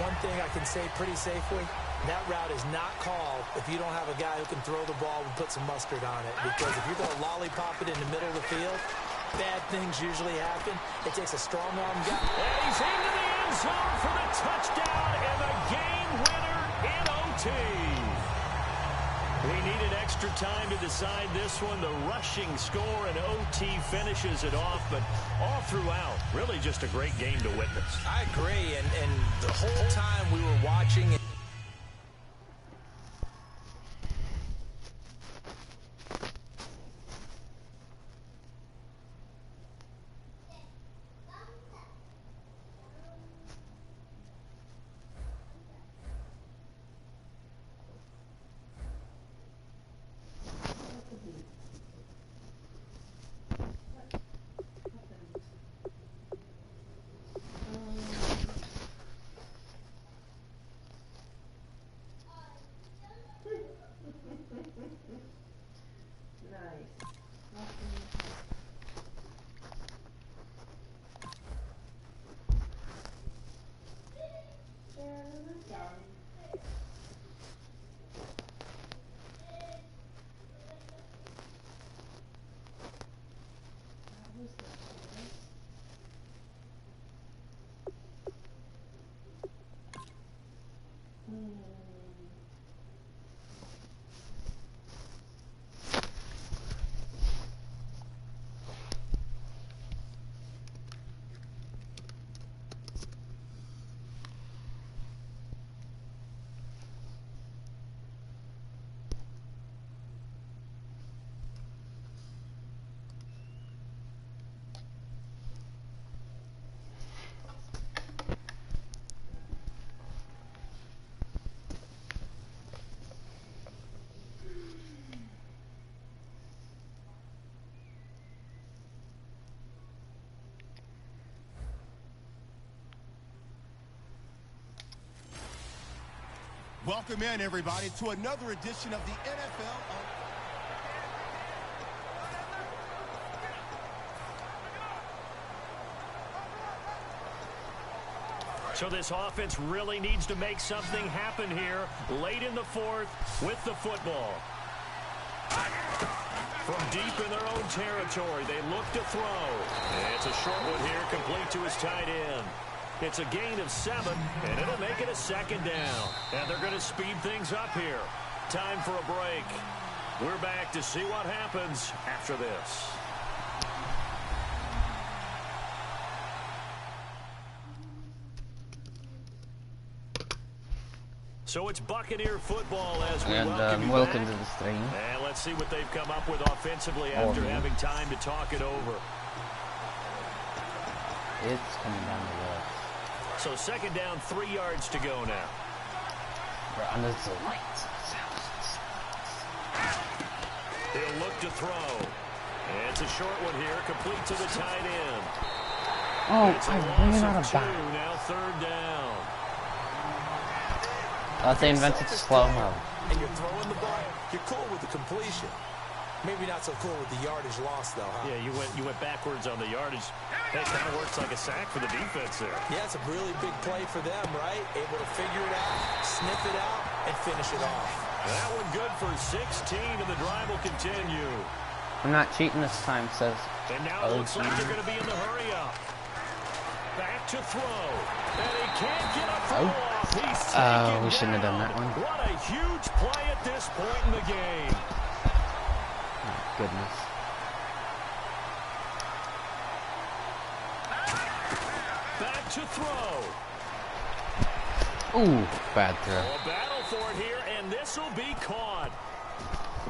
One thing I can say pretty safely, that route is not called if you don't have a guy who can throw the ball and put some mustard on it. Because if you're going to lollipop it in the middle of the field, bad things usually happen. It takes a strong-arm guy. And he's into the end zone for the touchdown and the game winner in OT. We needed extra time to decide this one. The rushing score and OT finishes it off, but all throughout, really just a great game to witness. I agree, and the whole time we were watching it. Welcome in, everybody, to another edition of the NFL. So this offense really needs to make something happen here late in the fourth with the football. From deep in their own territory, they look to throw. And it's a short one here, complete to his tight end. It's a gain of 7, and it'll make it a 2nd down. And they're going to speed things up here. Time for a break. We're back to see what happens after this. So it's Buccaneer football as we welcome to the stream. And let's see what they've come up with offensively after having time to talk it over. It's coming down the road. So 2nd down, 3 yards to go now. We're under the lights. He'll look to throw. And it's a short one here, complete to the tight end. Oh, it's a I'm running out loss of of 2, bounds. now 3rd down. They invented slow-mo. And you're throwing the ball, you're cool with the completion. Maybe not so cool with the yardage loss, though, huh? Yeah, you went backwards on the yardage. That kind of works like a sack for the defense there. Yeah, it's a really big play for them, right? Able to figure it out, sniff it out, and finish it off. That one good for 16, and the drive will continue. I'm not cheating this time, says. And now it looks like they're going to be in the hurry-up. Back to throw. And he can't get a throw off. He's taken we shouldn't have done that one. What a huge play at this point in the game. Oh, goodness. Back to throw. Ooh, bad throw. A battle for it here, and this will be caught.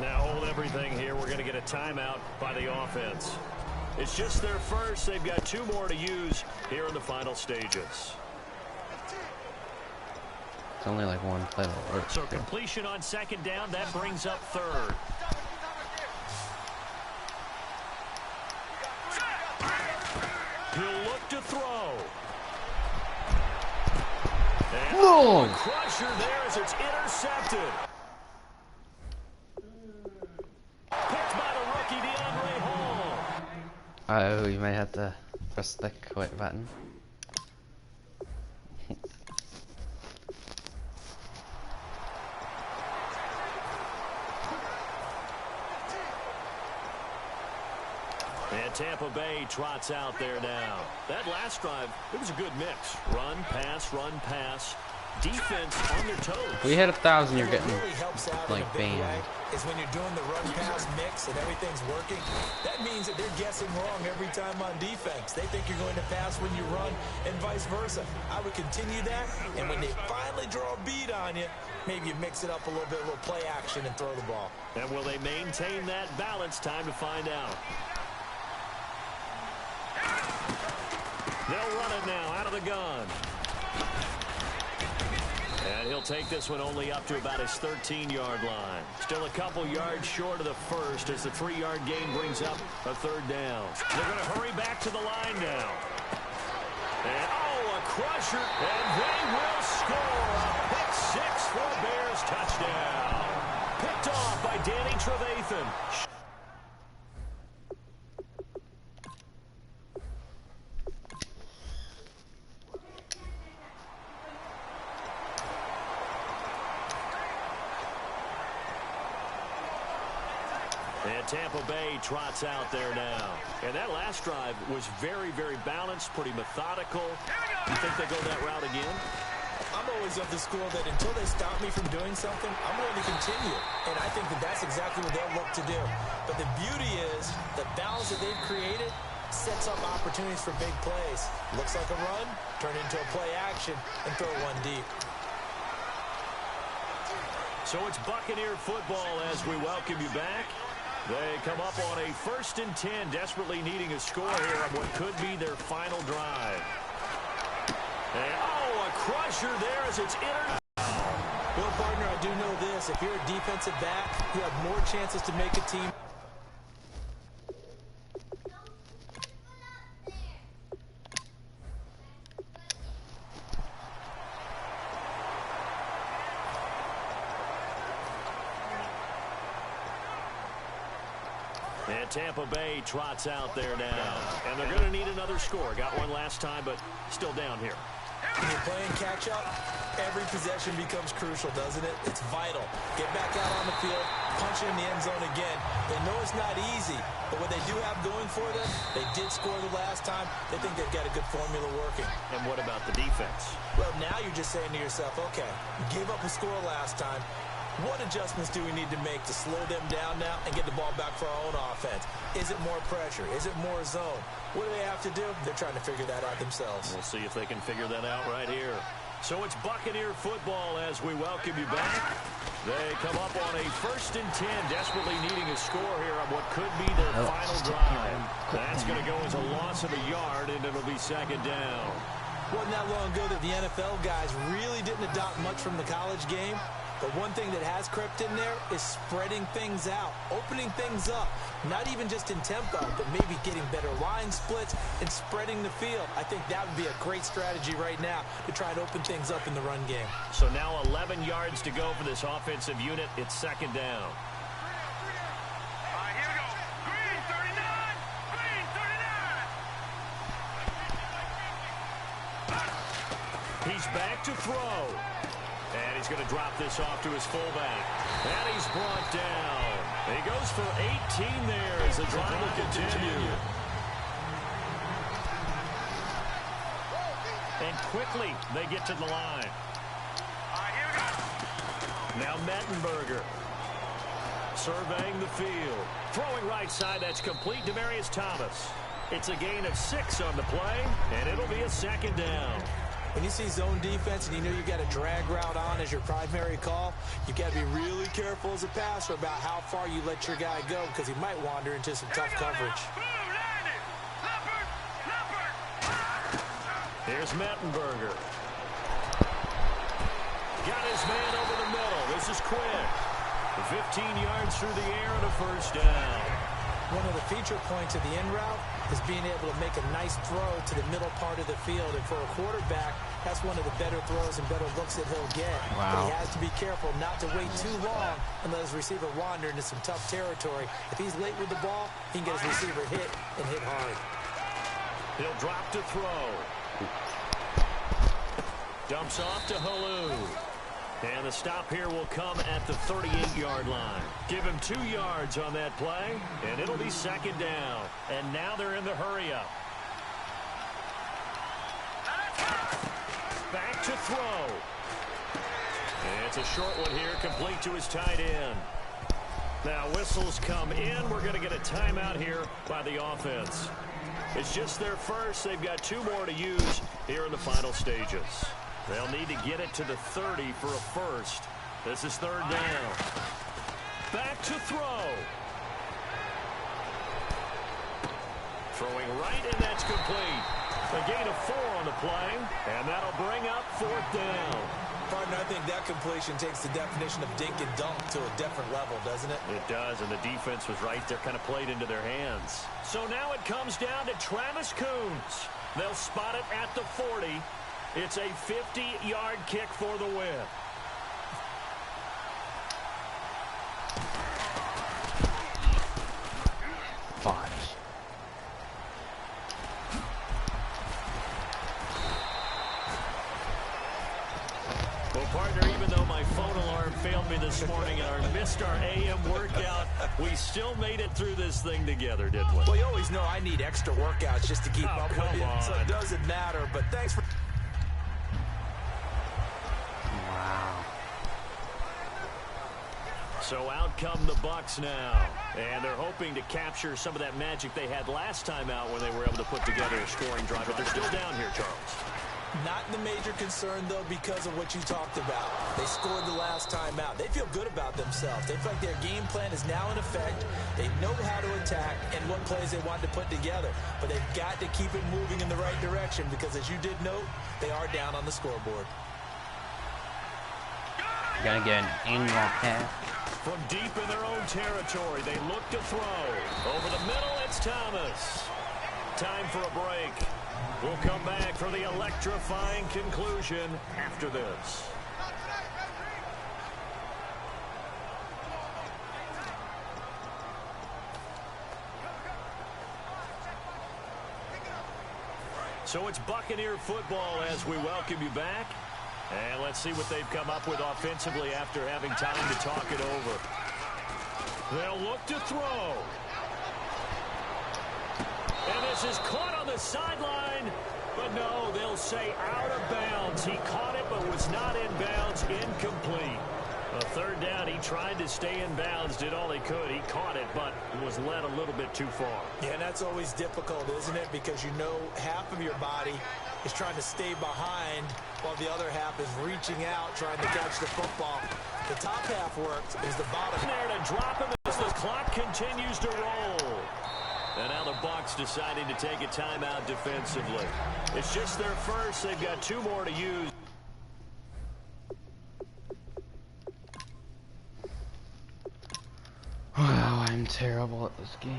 Now hold everything here. We're going to get a timeout by the offense. It's just their first. They've got 2 more to use here in the final stages. It's only like one play that works. So completion on 2nd down. That brings up 3rd. He'll look to throw. And no! Crusher there as it's intercepted. Picked by the rookie, DeAndre Hall. Oh, you may have to press the quit button. And Tampa Bay trots out there now. That last drive, it was a good mix. Run, pass, defense on their toes. We hit 1,000, you're getting really helps out like banned. Is when you're doing the run-pass mix and everything's working, that means that they're guessing wrong every time on defense. They think you're going to pass when you run and vice versa. I would continue that, and when they finally draw a beat on you, maybe you mix it up a little bit, a little play action and throw the ball. And will they maintain that balance? Time to find out. They'll run it now out of the gun. And he'll take this one only up to about his 13-yard line. Still a couple yards short of the first as the 3-yard gain brings up a 3rd down. They're going to hurry back to the line now. And, a crusher. And they will score. A pick 6 for a Bears touchdown. Picked off by Danny Trevathan. And Tampa Bay trots out there now. And that last drive was very, very balanced, pretty methodical. You think they go that route again? I'm always of the school that until they stop me from doing something, I'm going to continue. And I think that that's exactly what they'll look to do. But the beauty is the balance that they've created sets up opportunities for big plays. Looks like a run, turn into a play action, and throw one deep. So it's Buccaneer football as we welcome you back. They come up on a 1st and 10, desperately needing a score here on what could be their final drive. And, a crusher there as it's entered. Well, partner, I do know this. If you're a defensive back, you have more chances to make a team. Tampa Bay trots out there now. And they're going to need another score. Got one last time, but still down here. When you're playing catch-up, every possession becomes crucial, doesn't it? It's vital. Get back out on the field, punch it in the end zone again. They know it's not easy, but what they do have going for them, they did score the last time. They think they've got a good formula working. And what about the defense? Well, now you're just saying to yourself, okay, gave up a score last time. What adjustments do we need to make to slow them down now and get the ball back for our own offense? Is it more pressure? Is it more zone? What do they have to do? They're trying to figure that out themselves. We'll see if they can figure that out right here. So it's Buccaneer football as we welcome you back. They come up on a 1st and 10, desperately needing a score here on what could be their final drive. That's going to go as a loss of a yard, and it'll be 2nd down. Wasn't that long ago that the NFL guys really didn't adopt much from the college game. But one thing that has crept in there is spreading things out, opening things up, not even just in tempo, but maybe getting better line splits and spreading the field. I think that would be a great strategy right now to try and open things up in the run game. So now 11 yards to go for this offensive unit. It's 2nd down. All right, here we go. Green 39. Green 39. He's back to throw. And he's going to drop this off to his fullback. And he's brought down. He goes for 18 there as the drive will continue. And quickly they get to the line. All right, here we go. Now Mettenberger surveying the field. Throwing right side, that's complete. Demaryius Thomas. It's a gain of 6 on the play, and it'll be a 2nd down. When you see zone defense and you know you've got a drag route on as your primary call, you've got to be really careful as a passer about how far you let your guy go because he might wander into some tough coverage. Here's Mettenberger. Got his man over the middle. This is quick. 15 yards through the air and a 1st down. One of the feature points of the in route is being able to make a nice throw to the middle part of the field. And for a quarterback, that's one of the better throws and better looks that he'll get. Wow. But he has to be careful not to wait too long and let his receiver wander into some tough territory. If he's late with the ball, he can get his receiver hit and hit hard. He'll drop to throw. Dumps off to Halou. And the stop here will come at the 38-yard line. Give him 2 yards on that play, and it'll be 2nd down. And now they're in the hurry-up. Back to throw. And it's a short one here, complete to his tight end. Now whistles come in. We're going to get a timeout here by the offense. It's just their first. They've got 2 more to use here in the final stages. They'll need to get it to the 30 for a 1st. This is 3rd down. Back to throw. Throwing right, and that's complete. A gain of 4 on the play, and that'll bring up 4th down. Partner, I think that completion takes the definition of dink and dunk to a different level, doesn't it? It does, and the defense was right there, kind of played into their hands. So now it comes down to Travis Coons. They'll spot it at the 40. It's a 50-yard kick for the win. Well, partner, even though my phone alarm failed me this morning and I missed our AM workout, we still made it through this thing together, didn't we? Well, you always know I need extra workouts just to keep up with come you, on. so it doesn't matter. But thanks for... So out come the Bucs now, and they're hoping to capture some of that magic they had last time out when they were able to put together a scoring drive, but they're still down here, Charles. Not the major concern, though, because of what you talked about. They scored the last time out. They feel good about themselves. They feel like their game plan is now in effect. They know how to attack and what plays they want to put together. But they've got to keep it moving in the right direction because, as you did note, they are down on the scoreboard. Gonna get an in-law pass. From deep in their own territory, they look to throw. Over the middle, it's Thomas. Time for a break. We'll come back for the electrifying conclusion after this. So it's Buccaneer football as we welcome you back. And let's see what they've come up with offensively after having time to talk it over. They'll look to throw. And this is caught on the sideline. But no, they'll say out of bounds. He caught it but was not in bounds. Incomplete. A third down, he tried to stay in bounds, did all he could. He caught it, but was led a little bit too far. Yeah, and that's always difficult, isn't it? Because you know half of your body is trying to stay behind while the other half is reaching out, trying to catch the football. The top half worked. It was the bottom. There to drop him as the clock continues to roll. And now the Bucs deciding to take a timeout defensively. It's just their first. They've got 2 more to use. Wow, I'm terrible at this game.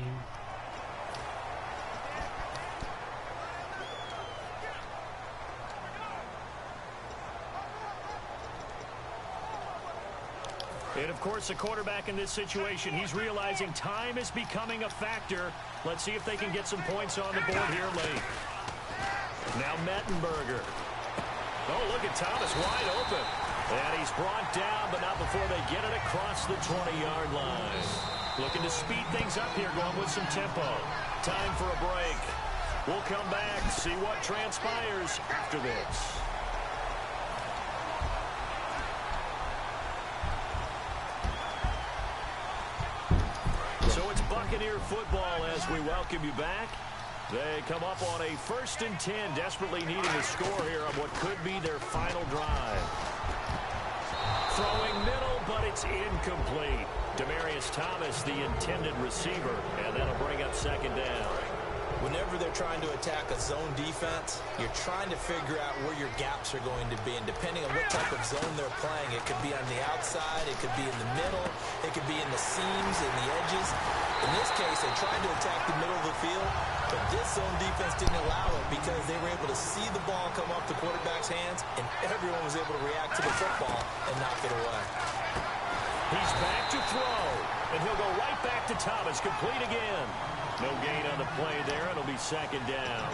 And, of course, the quarterback in this situation, he's realizing time is becoming a factor. Let's see if they can get some points on the board here late. Now Mettenberger. Oh, look at Thomas wide open. And he's brought down, but not before they get it across the 20-yard line. Looking to speed things up here, going with some tempo. Time for a break. We'll come back, see what transpires after this. So it's Buccaneer football as we welcome you back. They come up on a 1st and 10, desperately needing a score here on what could be their final drive. Throwing middle, but it's incomplete. Demaryius Thomas, the intended receiver, and that'll bring up 2nd down. Whenever they're trying to attack a zone defense, you're trying to figure out where your gaps are going to be. And depending on what type of zone they're playing, it could be on the outside, it could be in the middle, it could be in the seams and the edges. In this case, they tried to attack the middle of the field, but this zone defense didn't allow it because they were able to see the ball come up the quarterback's hands, and everyone was able to react to the football and knock it away. He's back to throw, and he'll go right back to Thomas, complete again. No gain on the play there. It'll be 2nd down.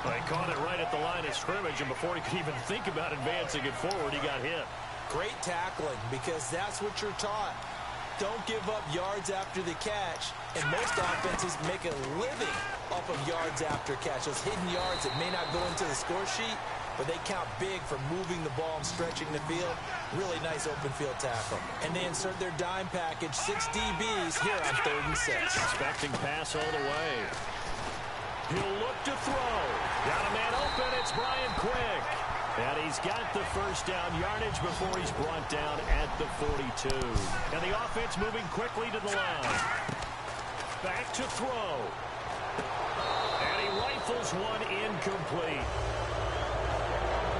He caught it right at the line of scrimmage, and before he could even think about advancing it forward, he got hit. Great tackling, because that's what you're taught. Don't give up yards after the catch, and most offenses make a living off of yards after catch. Those hidden yards that may not go into the score sheet, but they count big for moving the ball and stretching the field. Really nice open field tackle. And they insert their dime package, 6 DBs here on 3rd and 6. Expecting pass all the way. He'll look to throw. Got a man open. It's Brian Quick. And he's got the 1st down yardage before he's brought down at the 42. And the offense moving quickly to the line. Back to throw. And he rifles one incomplete.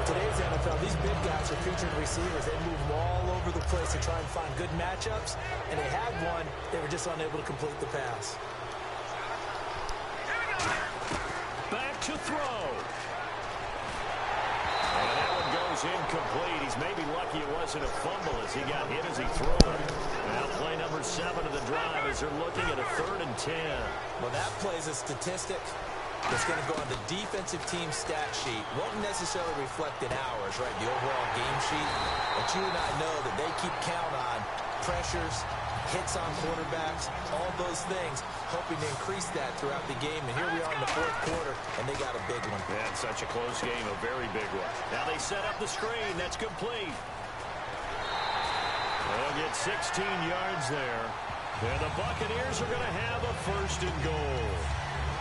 Today's NFL, these big guys are featured receivers. They move all over the place to try and find good matchups, and they had one. They were just unable to complete the pass. Back to throw. And that one goes incomplete. He's maybe lucky it wasn't a fumble as he got hit as he threw it. Now play number 7 of the drive as they're looking at a 3rd and 10. Well, that play's a statistic that's going to go on the defensive team stat sheet. Won't necessarily reflect in hours, right, the overall game sheet. But you and I know that they keep count on pressures, hits on quarterbacks, all those things, hoping to increase that throughout the game. And here we are in the 4th quarter, and they got a big one. That's such a close game, a very big one. Now they set up the screen. That's complete. They'll get 16 yards there. And the Buccaneers are going to have a 1st and goal.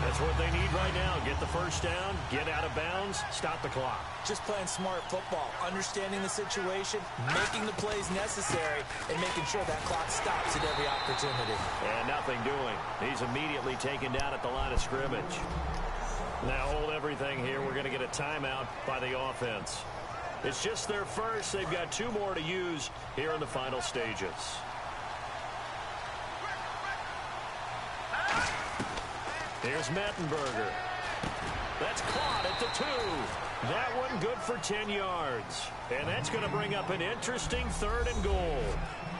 That's what they need right now. Get the 1st down, get out of bounds, stop the clock. Just playing smart football, understanding the situation, making the plays necessary, and making sure that clock stops at every opportunity. And nothing doing. He's immediately taken down at the line of scrimmage. Now hold everything here. We're going to get a timeout by the offense. It's just their first. They've got 2 more to use here in the final stages. Here's Mettenberger. That's caught at the 2. That one good for 10 yards. And that's going to bring up an interesting 3rd and goal.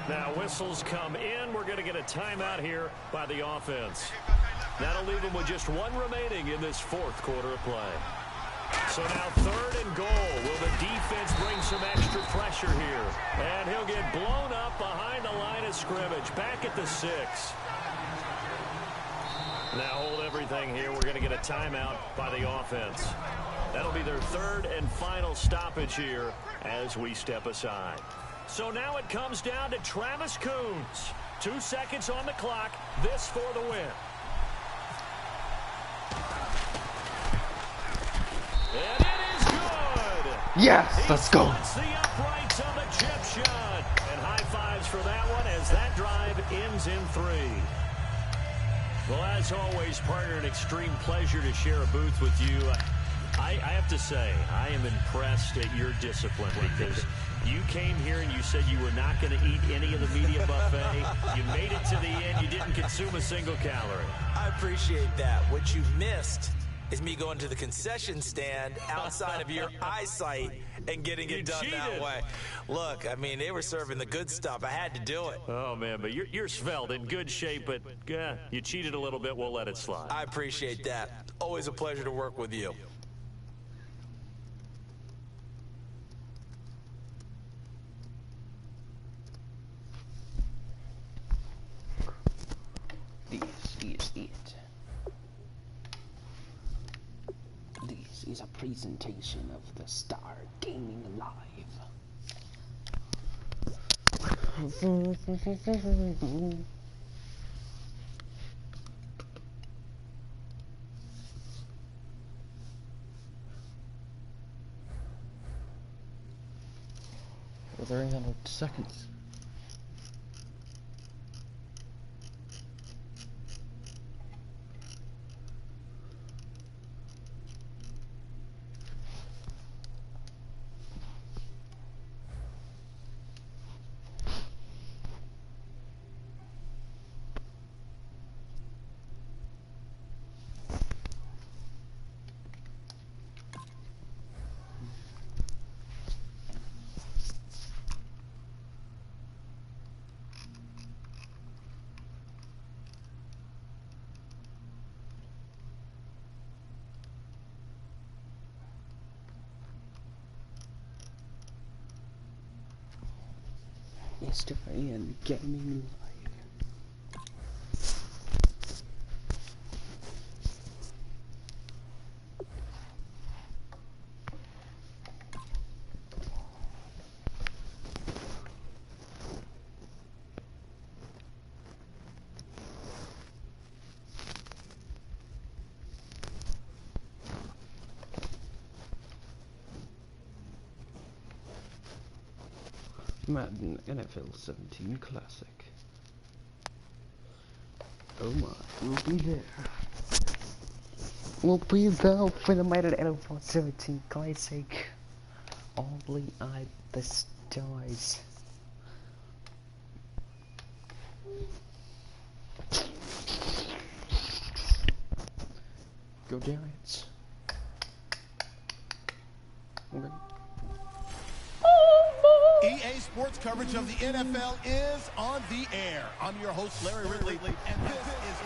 Now whistles come in. We're going to get a timeout here by the offense. That'll leave them with just 1 remaining in this 4th quarter of play. So now 3rd and goal. Will the defense bring some extra pressure here? And he'll get blown up behind the line of scrimmage. Back at the 6. Now hold everything here. We're going to get a timeout by the offense. That'll be their 3rd and final stoppage here as we step aside. So now it comes down to Travis Coons. 2 seconds on the clock. This for the win. And it is good. Yes, let's go. The uprights on the chip shot. And high fives for that one as that drive ends in 3. Well, as always, partner, an extreme pleasure to share a booth with you. I have to say, I am impressed at your discipline because you came here and you said you were not going to eat any of the media buffet. You made it to the end. You didn't consume a single calorie. I appreciate that. What you missed is me going to the concession stand outside of your eyesight and getting it done that way. Look, I mean, they were serving the good stuff. I had to do it. Oh, man, but you're svelte, in good shape, but you cheated a little bit. We'll let it slide. I appreciate that. Always a pleasure to work with you. This is a presentation of the Star Gaming Live. We're 300 seconds. Star Gaming Live. Madden NFL 17 Classic. Oh my, we'll be there. We'll be there for the Madden NFL 17 Classic. Only at the stars. Go Giants. Okay. EA Sports coverage of the NFL is on the air. I'm your host, Larry Ridley, and this is...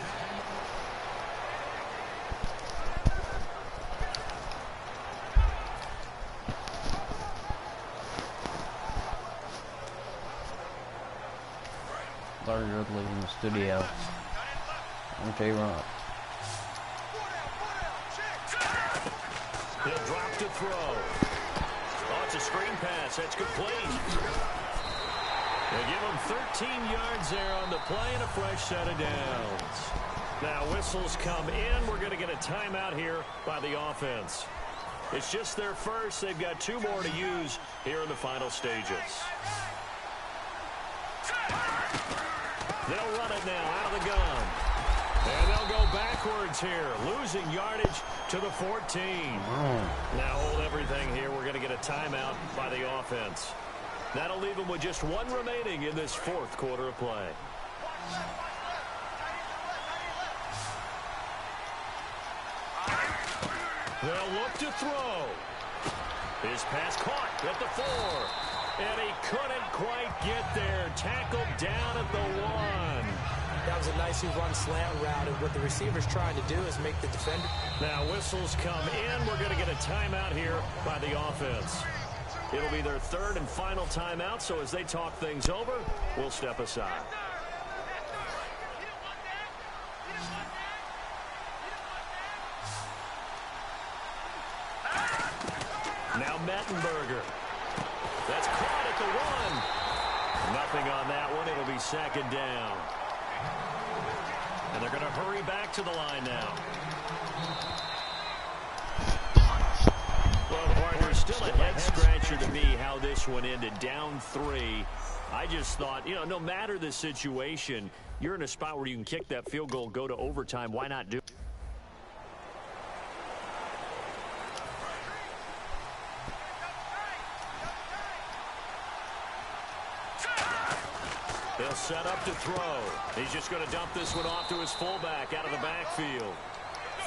Larry Ridley in the studio. Okay, Ron. He'll drop to throw. A screen pass, that's complete. They give him 13 yards there on the play and a fresh set of downs. Now whistles come in. We're going to get a timeout here by the offense. It's just their first. They've got 2 more to use here in the final stages. They'll run it now out of the gun. And they'll go backwards here, losing yardage to the 14. Now hold everything here. We're going to get a timeout by the offense. That'll leave them with just 1 remaining in this 4th quarter of play. They'll look to throw. His pass caught at the 4. And he couldn't quite get there. Tackled down at the 1. That was a nicely run slant route, and what the receiver's trying to do is make the defender. Now whistles come in. We're going to get a timeout here by the offense. It'll be their third and final timeout, so as they talk things over, we'll step aside. Now Mettenberger. That's caught at the one. Nothing on that one. It'll be second down. And they're going to hurry back to the line now. Well, partner, still a head-scratcher to me how this one ended. Down 3. I just thought, you know, no matter the situation, you're in a spot where you can kick that field goal, go to overtime. Why not do it? They'll set up to throw. He's just going to dump this one off to his fullback out of the backfield.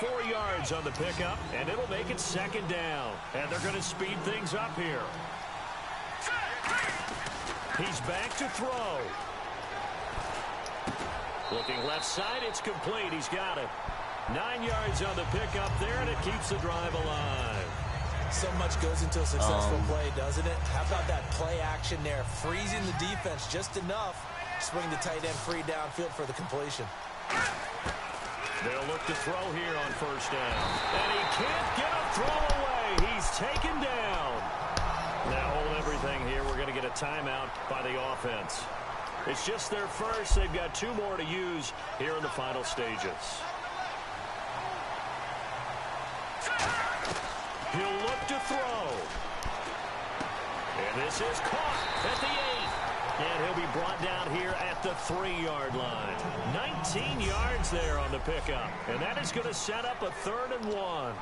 4 yards on the pickup, and it'll make it second down. And they're going to speed things up here. He's back to throw. Looking left side, it's complete. He's got it. 9 yards on the pickup there, and it keeps the drive alive. So much goes into a successful play, doesn't it? How about that play action there? Freezing the defense just enough. Swing the tight end free downfield for the completion. They'll look to throw here on first down. And he can't get a throw away. He's taken down. Now hold everything here. We're going to get a timeout by the offense. It's just their first. They've got 2 more to use here in the final stages. He'll look to throw. And this is caught at the 8. And he'll be brought down here at the 3-yard line. 19 yards there on the pickup. And that is going to set up a 3rd and 1.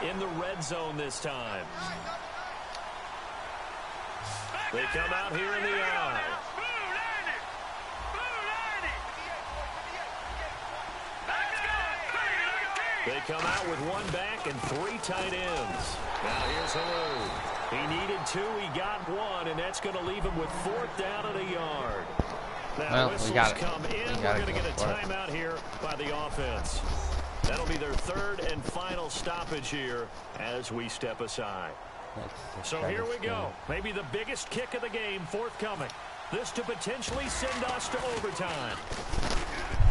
In the red zone this time. They come out here in the eye. They come out with 1 back and 3 tight ends. Now here's Haru. He needed 2, he got 1, and that's going to leave him with 4th down and a yard. Now whistles come in. We're going to get a timeout here by the offense. That'll be their 3rd and final stoppage here as we step aside. So here we go. Maybe the biggest kick of the game forthcoming. This to potentially send us to overtime.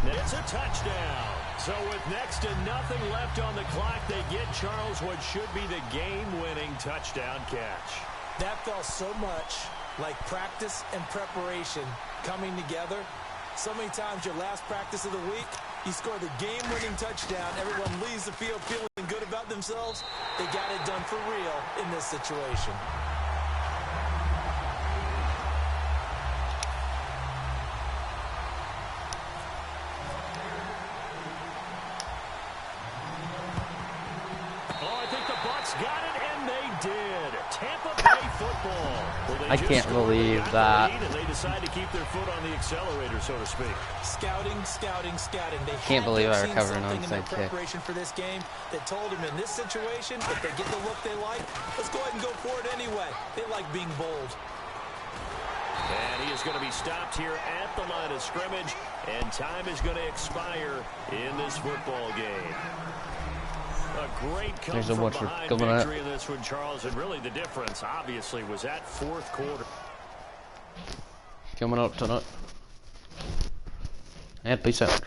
It's a touchdown. So with next to nothing left on the clock, they get Charles what should be the game-winning touchdown catch. That felt so much like practice and preparation coming together. So many times your last practice of the week, you score the game-winning touchdown. Everyone leaves the field feeling good about themselves. They got it done for real in this situation. Got it, and they did. Tampa Bay football. Well, I can't believe that. And they decide to keep their foot on the accelerator, so to speak. Scouting. They can't believe I recovered an onside onside kick. Preparation for this game that told them in this situation, if they get the look they like, let's go ahead and go for it anyway. They like being bold. And he is going to be stopped here at the line of scrimmage, and time is going to expire in this football game. A great come from behind victory in this one, Charles, and really the difference, obviously, was that 4th quarter. Coming up tonight. And peace out.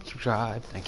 Subscribe. Thank you.